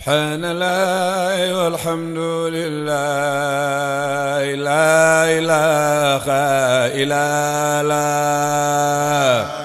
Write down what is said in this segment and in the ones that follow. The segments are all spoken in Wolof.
سبحان الله والحمد لله لا إله إلا الله.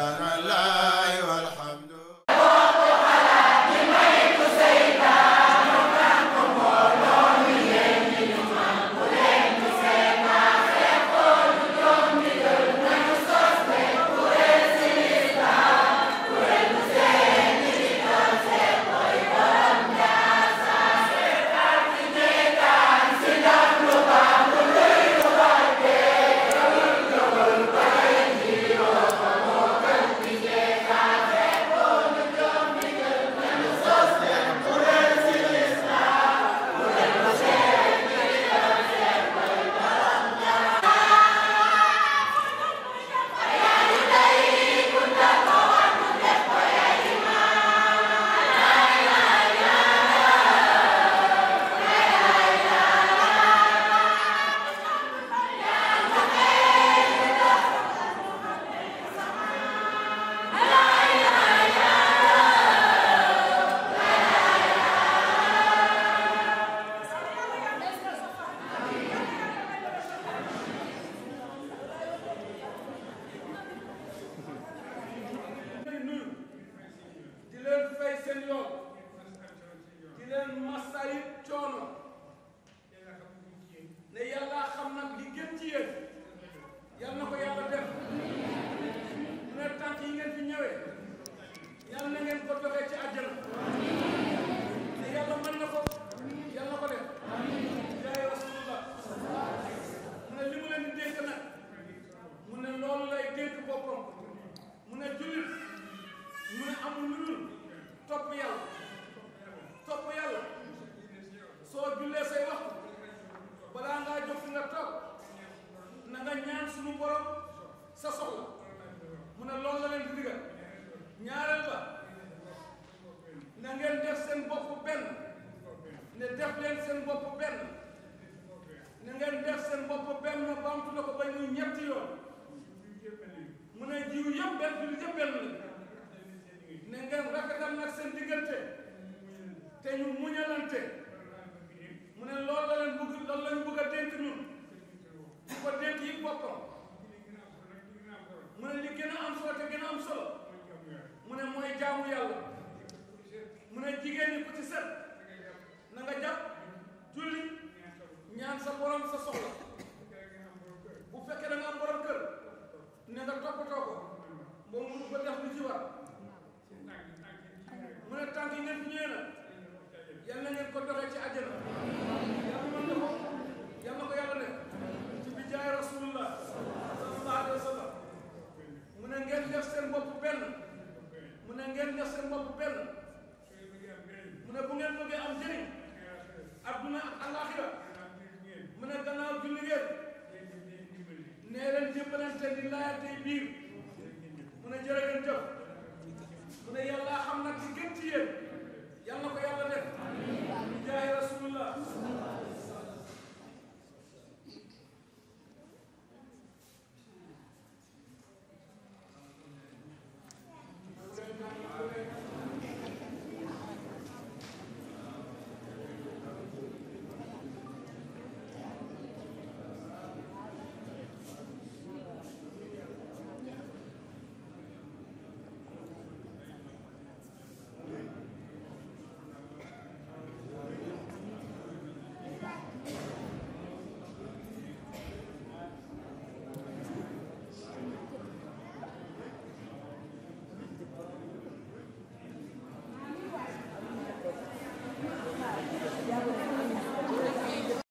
ne yàlla xam nag li gën ci yéen yal na ko yàlla def ne tànk yi ngeen fi ñëwee yal na ngeen ko doxee ci àjjana ne yàlla mën na ko yal na ko def yaay rasulullah mu ne li mu leen di dénk nag mu ne loolu lay dénk boppam mu ne jullit mu ne amul lu dul topp yàlla soo jullee say waxtu balaa ngaa jóg fi nga toog na nga ñaan suñu borom sa soxla mu ne loolu la leen di digal ñaareel ba na ngeen def seen bopp benn ne def leen seen bopp benn na ngeen def seen bopp benn bamtu la ko ba muy ñetti yoon mu ne jiw yëpp benn jullit yëpp benn la ne ngeen rafetal nag seen diggante te ñu muñalante